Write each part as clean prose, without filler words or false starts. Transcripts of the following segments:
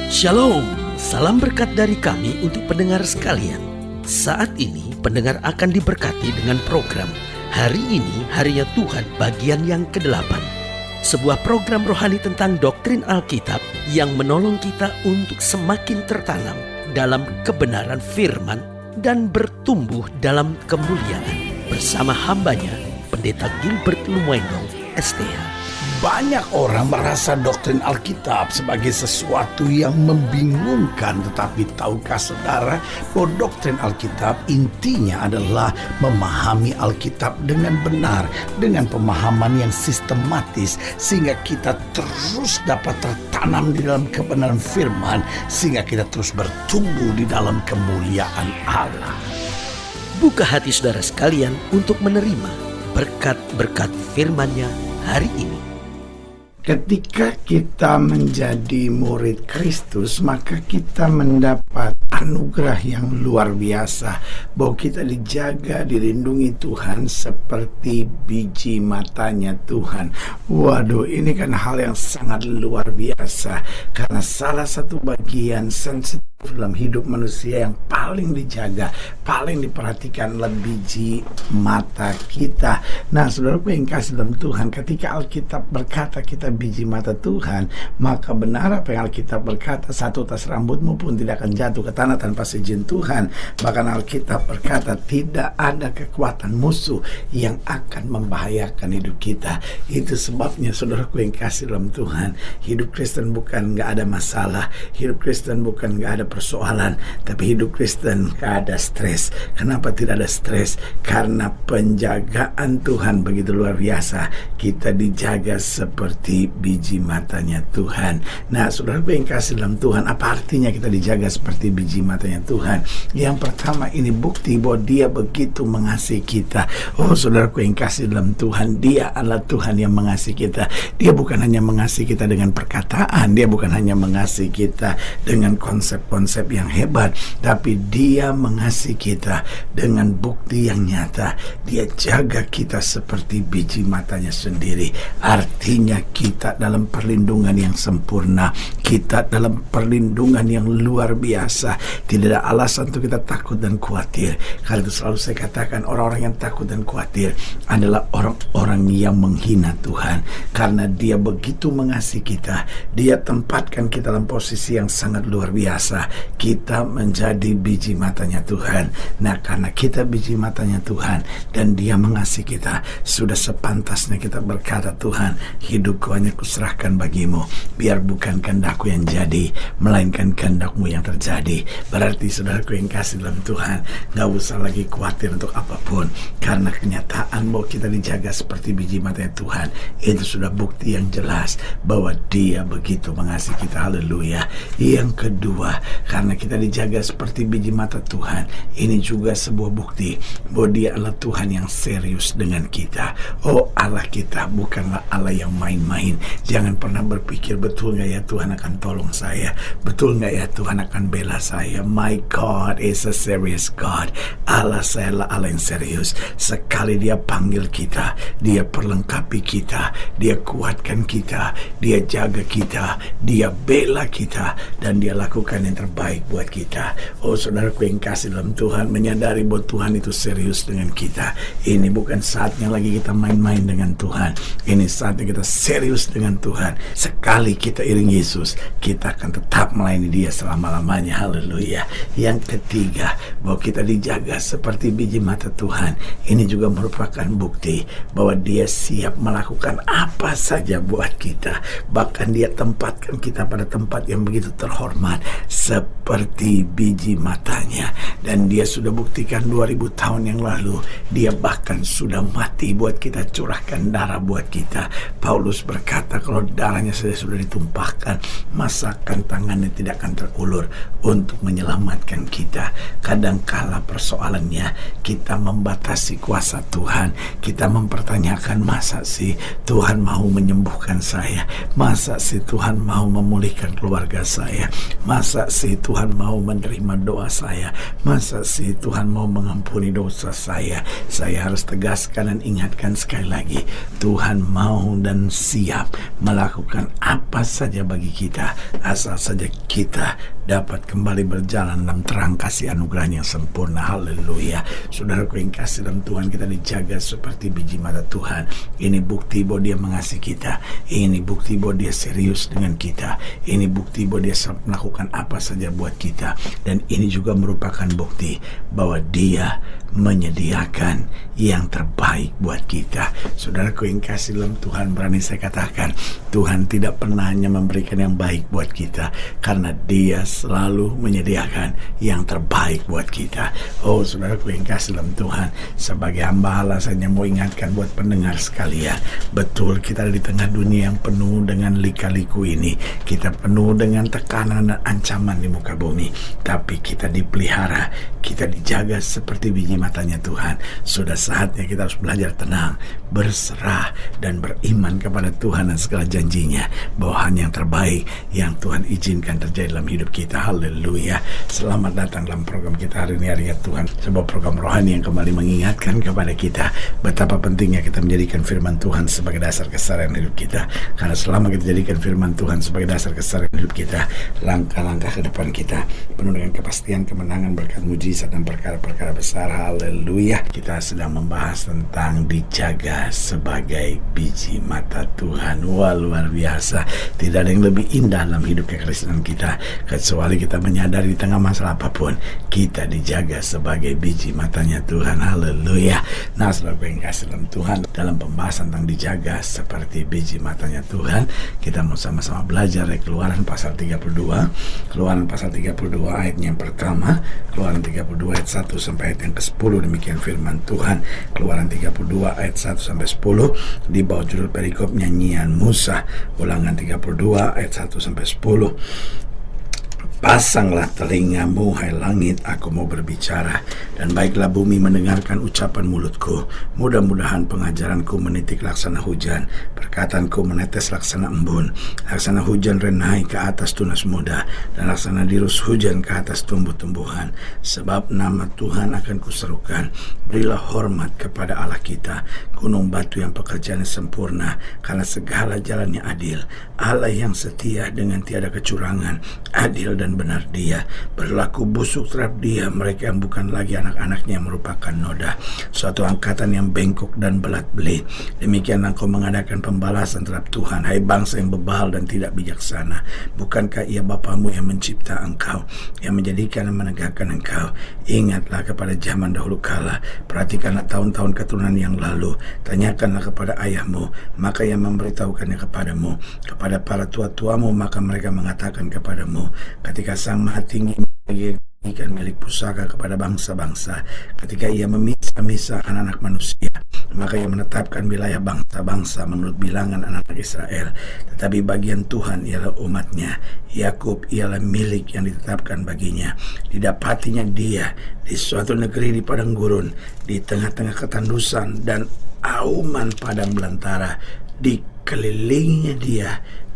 Shalom, salam berkat dari kami untuk pendengar sekalian. Saat ini pendengar akan diberkati dengan program Hari Ini Harinya Tuhan bagian yang ke-8. Sebuah program rohani tentang doktrin Alkitab yang menolong kita untuk semakin tertanam dalam kebenaran firman dan bertumbuh dalam kemuliaan. Bersama hambanya, Pendeta Gilbert Lumwendong, STH. Banyak orang merasa doktrin Alkitab sebagai sesuatu yang membingungkan. Tetapi tahukah saudara bahwa doktrin Alkitab intinya adalah memahami Alkitab dengan benar, dengan pemahaman yang sistematis, sehingga kita terus dapat tertanam di dalam kebenaran firman, sehingga kita terus bertumbuh di dalam kemuliaan Allah. Buka hati saudara sekalian untuk menerima berkat-berkat firman-Nya hari ini. Ketika kita menjadi murid Kristus, maka kita mendapat anugerah yang luar biasa, bahwa kita dijaga, dilindungi Tuhan seperti biji matanya Tuhan. Waduh, ini kan hal yang sangat luar biasa, karena salah satu bagian sensitif dalam hidup manusia yang paling dijaga, paling diperhatikan adalah biji mata kita. Nah, saudaraku yang kasih dalam Tuhan, ketika Alkitab berkata kita biji mata Tuhan, maka benar apa yang Alkitab berkata, satu tas rambutmu pun tidak akan jatuh ke tanah tanpa seizin Tuhan. Bahkan Alkitab berkata tidak ada kekuatan musuh yang akan membahayakan hidup kita. Itu sebabnya saudaraku yang kasih dalam Tuhan, hidup Kristen bukan gak ada masalah, hidup Kristen bukan gak ada persoalan, tapi hidup Kristen gak ada stres. Kenapa tidak ada stres? Karena penjagaan Tuhan begitu luar biasa. Kita dijaga seperti biji matanya Tuhan. Nah, saudaraku yang kasih dalam Tuhan, apa artinya kita dijaga seperti biji matanya Tuhan? Yang pertama, ini bukti bahwa Dia begitu mengasihi kita. Oh, saudaraku yang kasih dalam Tuhan, Dia adalah Tuhan yang mengasihi kita. Dia bukan hanya mengasihi kita dengan perkataan, Dia bukan hanya mengasihi kita dengan konsep-konsep yang hebat, tapi Dia mengasihi kita dengan bukti yang nyata. Dia jaga kita seperti biji matanya sendiri. Artinya kita dalam perlindungan yang sempurna, kita dalam perlindungan yang luar biasa. Tidak ada alasan untuk kita takut dan khawatir. Karena itu selalu saya katakan, orang-orang yang takut dan khawatir adalah orang-orang yang menghina Tuhan. Karena Dia begitu mengasihi kita, Dia tempatkan kita dalam posisi yang sangat luar biasa. Kita menjadi biji matanya Tuhan. Nah, karena kita biji matanya Tuhan dan Dia mengasihi kita, sudah sepantasnya kita berkata, Tuhan, hidupku hanya kuserahkan bagimu. Biar bukan kehendakku yang jadi, melainkan kehendak-Mu yang terjadi. Berarti saudaraku yang kasih dalam Tuhan, gak usah lagi khawatir untuk apapun, karena kenyataan bahwa kita dijaga seperti biji matanya Tuhan, itu sudah bukti yang jelas bahwa Dia begitu mengasihi kita. Haleluya. Yang kedua, karena kita dijaga seperti biji mata Tuhan, ini juga sebuah bukti bahwa Dia adalah Tuhan yang serius dengan kita. Oh, Allah kita bukanlah Allah yang main-main. Jangan pernah berpikir, betul gak ya Tuhan akan tolong saya, betul gak ya Tuhan akan bela saya. My God is a serious God. Allah saya adalah Allah yang serius. Sekali Dia panggil kita, Dia perlengkapi kita, Dia kuatkan kita, Dia jaga kita, Dia bela kita, dan Dia lakukan yang terbaik buat kita. Oh, saudaraku yang kasih dalam Tuhan, menyadari bahwa Tuhan itu serius dengan kita. Ini bukan saatnya lagi kita main-main dengan Tuhan. Ini saatnya kita serius dengan Tuhan. Sekali kita iring Yesus, kita akan tetap melayani Dia selama-lamanya. Haleluya. Yang ketiga, bahwa kita dijaga seperti biji mata Tuhan, ini juga merupakan bukti bahwa Dia siap melakukan apa saja buat kita. Bahkan Dia tempatkan kita pada tempat yang begitu terhormat seperti biji matanya. Dan Dia sudah buktikan 2000 tahun yang lalu, Dia bahkan sudah mati buat kita, curahkan darah buat kita. Paulus berkata, kalau darahnya saja sudah ditumpahkan, masakan tangannya tidak akan terulur untuk menyelamatkan kita. Kadangkala persoalannya kita membatasi kuasa Tuhan. Kita mempertanyakan, masa sih Tuhan mau menyembuhkan saya? Masa sih Tuhan mau memulihkan keluarga saya? Masa sih sih Tuhan mau menerima doa saya? Masa sih Tuhan mau mengampuni dosa saya? Saya harus tegaskan dan ingatkan sekali lagi, Tuhan mau dan siap melakukan apa saja bagi kita, asal saja kita dapat kembali berjalan dalam terang kasih anugerahnya yang sempurna. Haleluya. Saudaraku yang kasih dalam Tuhan, kita dijaga seperti biji mata Tuhan. Ini bukti bahwa Dia mengasihi kita. Ini bukti bahwa Dia serius dengan kita. Ini bukti bahwa Dia melakukan apa saja buat kita. Dan ini juga merupakan bukti bahwa Dia menyediakan yang terbaik buat kita. Saudaraku yang kasih dalam Tuhan, berani saya katakan, Tuhan tidak pernah hanya memberikan yang baik buat kita, karena Dia selalu menyediakan yang terbaik buat kita. Oh saudaraku yang kasih dalam Tuhan, sebagai hamba Allah saya mau ingatkan buat pendengar sekalian, betul kita ada di tengah dunia yang penuh dengan lika-liku ini. Kita penuh dengan tekanan dan ancaman di muka bumi, tapi kita dipelihara, kita dijaga seperti biji matanya Tuhan. Sudah saatnya kita harus belajar tenang, berserah, dan beriman kepada Tuhan dan segala janjinya, bahwa hanya yang terbaik yang Tuhan izinkan terjadi dalam hidup kita. Haleluya. Selamat datang dalam program kita hari ini, Hari Tuhan, sebuah program rohani yang kembali mengingatkan kepada kita betapa pentingnya kita menjadikan firman Tuhan sebagai dasar keseharian hidup kita. Karena selama kita jadikan firman Tuhan sebagai dasar keseharian hidup kita, langkah-langkah ke depan kita penuh dengan kepastian kemenangan, berkat mujizat dan perkara-perkara besar. Haleluya. Kita sedang membahas tentang dijaga sebagai biji mata Tuhan. Wah, luar biasa. Tidak ada yang lebih indah dalam hidup kekristenan kita kecuali kita menyadari di tengah masalah apapun kita dijaga sebagai biji matanya Tuhan. Haleluya. Nah, saudara yang kasih dalam Tuhan, dalam pembahasan tentang dijaga seperti biji matanya Tuhan, kita mau sama-sama belajar dari Keluaran pasal 32. Keluaran pasal 32 ayatnya yang pertama, Keluaran 32 ayat 1 sampai ayat yang ke-10. Demikian firman Tuhan. Keluaran 32 ayat 1 sampai 10 di bawah judul perikop nyanyian Musa. Ulangan 32 ayat 1 sampai 10. Pasanglah telingamu, hai langit, aku mau berbicara, dan baiklah bumi mendengarkan ucapan mulutku. Mudah-mudahan pengajaranku menitik laksana hujan, perkataanku menetes laksana embun, laksana hujan renai ke atas tunas muda, dan laksana dirus hujan ke atas tumbuh-tumbuhan. Sebab nama Tuhan akan kuserukan. Berilah hormat kepada Allah kita, gunung batu yang pekerjaannya sempurna, karena segala jalannya adil. Allah yang setia dengan tiada kecurangan, adil dan benar Dia. Berlaku busuk terhadap Dia mereka yang bukan lagi anak-anaknya yang merupakan noda, suatu angkatan yang bengkok dan belat-belit. Demikian engkau mengadakan pembalasan terhadap Tuhan, hai bangsa yang bebal dan tidak bijaksana. Bukankah Ia Bapamu yang mencipta engkau, yang menjadikan dan menegakkan engkau? Ingatlah kepada zaman dahulu kala, perhatikanlah tahun-tahun keturunan yang lalu. Tanyakanlah kepada ayahmu, maka ia memberitahukannya kepadamu. Kepada para tua-tuamu, maka mereka mengatakan kepadamu. Ketika Sang Maha Tinggi memberikan milik pusaka kepada bangsa-bangsa, ketika Ia memisah-misah anak-anak manusia, maka Ia menetapkan wilayah bangsa-bangsa menurut bilangan anak-anak Israel. Tetapi bagian Tuhan ialah umatnya, Yakub ialah milik yang ditetapkan baginya. Didapatinya Dia di suatu negeri di padang gurun, di tengah-tengah ketandusan dan auman padang belantara. Dikelilinginya Dia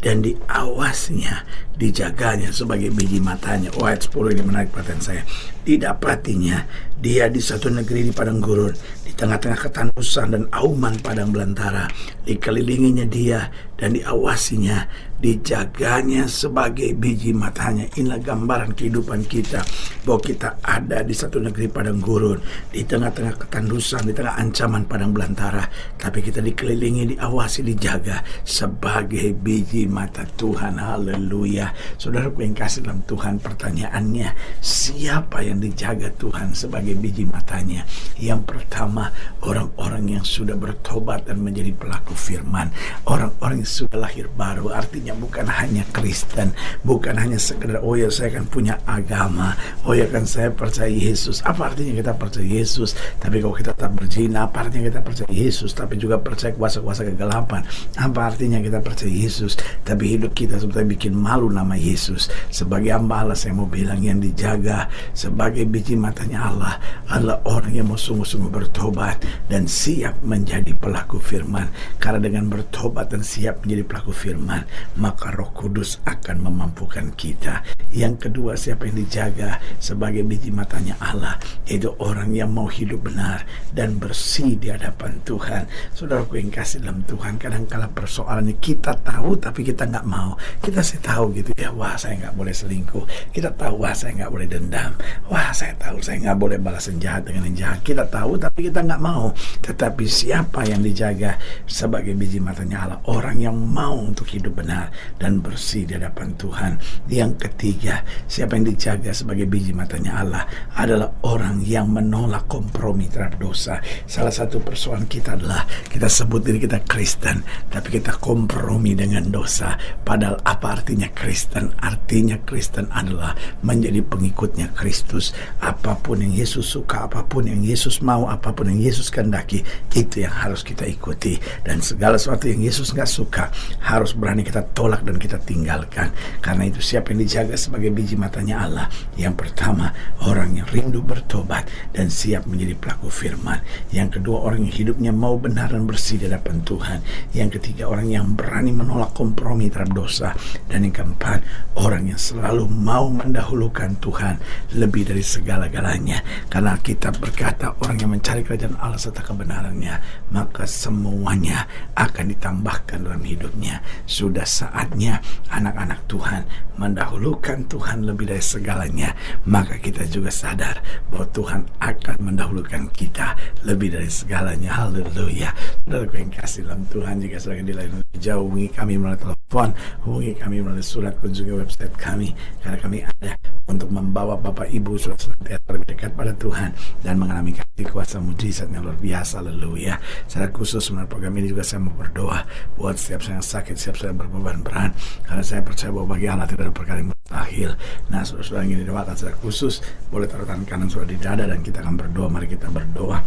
dan diawasinya, dijaganya sebagai biji matanya. Oh, ayat 10 ini menarik perhatian saya. Didapatinya Dia di satu negeri di padang gurun, di tengah-tengah ketandusan dan auman padang belantara. Dikelilinginya Dia dan diawasinya, dijaganya sebagai biji matanya. Inilah gambaran kehidupan kita, bahwa kita ada di satu negeri padang gurun, di tengah-tengah ketandusan, di tengah ancaman padang belantara, tapi kita dikelilingi, diawasi, dijaga sebagai biji mata Tuhan. Haleluya. Saudaraku yang kasih dalam Tuhan, pertanyaannya, siapa yang dijaga Tuhan sebagai biji matanya? Yang pertama, orang-orang yang sudah bertobat dan menjadi pelaku firman, orang-orang yang sudah lahir baru. Artinya bukan hanya Kristen, bukan hanya sekedar oh ya saya kan punya agama, oh ya kan saya percaya Yesus. Apa artinya kita percaya Yesus tapi kalau kita tetap berzina? Apa artinya kita percaya Yesus tapi juga percaya kuasa-kuasa kegelapan? Apa artinya kita percaya Yesus tapi hidup kita sebetulnya bikin malu nama Yesus? Sebagai hamba Allah saya mau bilang, yang dijaga sebagai biji matanya Allah adalah orang yang mau sungguh-sungguh bertobat dan siap menjadi pelaku firman. Karena dengan bertobat dan siap siap menjadi pelaku firman, maka Roh Kudus akan memampukan kita. Yang kedua, siapa yang dijaga sebagai biji matanya Allah, itu orang yang mau hidup benar dan bersih di hadapan Tuhan. Saudaraku yang kasih dalam Tuhan, kadang-kala persoalannya kita tahu tapi kita nggak mau. Kita sih tahu gitu ya, wah saya nggak boleh selingkuh. Kita tahu, wah saya nggak boleh dendam. Wah saya tahu saya nggak boleh balas yang jahat dengan yang jahat. Kita tahu tapi kita nggak mau. Tetapi siapa yang dijaga sebagai biji matanya Allah? Orang yang mau untuk hidup benar dan bersih di hadapan Tuhan. Yang ketiga, siapa yang dijaga sebagai biji matanya Allah adalah orang yang menolak kompromi terhadap dosa. Salah satu persoalan kita adalah kita sebut diri kita Kristen, tapi kita kompromi dengan dosa. Padahal apa artinya Kristen? Artinya Kristen adalah menjadi pengikutnya Kristus. Apapun yang Yesus suka, apapun yang Yesus mau, apapun yang Yesus kehendaki, itu yang harus kita ikuti. Dan segala sesuatu yang Yesus nggak suka harus berani kita tolak dan kita tinggalkan. Karena itu siapa yang dijaga sebagai biji matanya Allah? Yang pertama, orang yang rindu bertobat dan siap menjadi pelaku firman. Yang kedua, orang yang hidupnya mau benar dan bersih di hadapan Tuhan. Yang ketiga, orang yang berani menolak kompromi terhadap dosa. Dan yang keempat, orang yang selalu mau mendahulukan Tuhan lebih dari segala-galanya. Karena Alkitab berkata, orang yang mencari kerajaan Allah serta kebenarannya, maka semuanya akan ditambahkan dalam hidupnya. Sudah saatnya anak-anak Tuhan mendahulukan Tuhan lebih dari segalanya. Maka kita juga sadar bahwa Tuhan akan mendahulukan kita lebih dari segalanya. Haleluya. Saudaraku yang kasih dalam Tuhan, jika saudara di lain jauh, hubungi kami melalui telepon, hubungi kami melalui surat, kunjungi website kami, karena kami ada untuk membawa Bapak Ibu senantiasa lebih dekat pada Tuhan dan mengalami kasih kuasa mujizat yang luar biasa. Haleluya. Secara khusus melalui program ini juga saya mau berdoa buat setiap saya yang sakit, setiap saya yang berbeban berat, karena saya percaya bahwa bagi Allah tidak ada perkara yang mustahil. Nah, saudara-saudara yang ingin didoakan secara khusus, boleh taruh tangan kanan saudara di dada dan kita akan berdoa. Mari kita berdoa.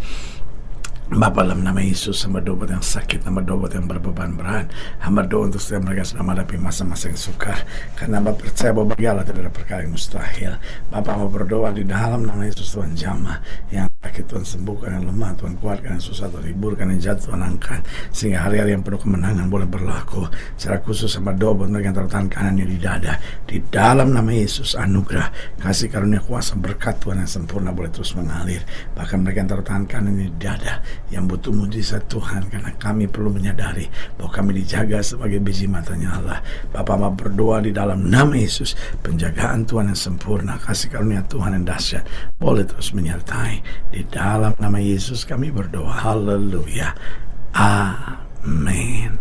Bapa, dalam nama Yesus, hamba doa buat yang sakit, hamba doa buat yang berbeban berat, hamba doa untuk setiap mereka yang sedang menghadapi masa-masa yang sukar, karena hamba percaya bahwa bagi Allah tidak ada perkara yang mustahil. Bapa, hamba berdoa di dalam nama Yesus, Tuhan jamah yang sakit, Tuhan sembuhkan, yang lemah Tuhan kuatkan, yang susah Tuhan hiburkan, yang jatuh Tuhan angkat, sehingga hari-hari yang penuh kemenangan boleh berlaku. Secara khusus hamba doa buat mereka yang taruh tangan kanannya di dada, di dalam nama Yesus, anugerah, kasih karunia, kuasa, berkat Tuhan yang sempurna boleh terus mengalir. Bahkan mereka yang taruh tangan kanannya di dada, yang butuh mujizat Tuhan, karena kami perlu menyadari bahwa kami dijaga sebagai biji matanya Allah. Bapa, hamba berdoa di dalam nama Yesus, penjagaan Tuhan yang sempurna, kasih karunia Tuhan yang dahsyat boleh terus menyertai. Di dalam nama Yesus kami berdoa. Haleluya. Amin.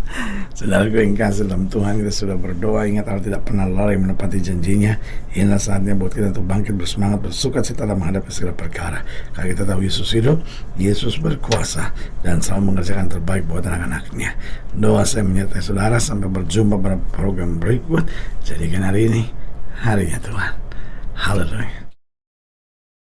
Saudaraku yang kasih dalam Tuhan, kita sudah berdoa. Ingat, Allah tidak pernah lalai menepati janjinya. Inilah saatnya buat kita untuk bangkit bersemangat, bersuka cita dalam menghadapi segala perkara. Karena kita tahu Yesus hidup, Yesus berkuasa, dan selalu mengerjakan terbaik buat anak-anaknya. Doa saya menyertai saudara sampai berjumpa pada program berikut. Jadikan hari ini harinya Tuhan. Haleluya.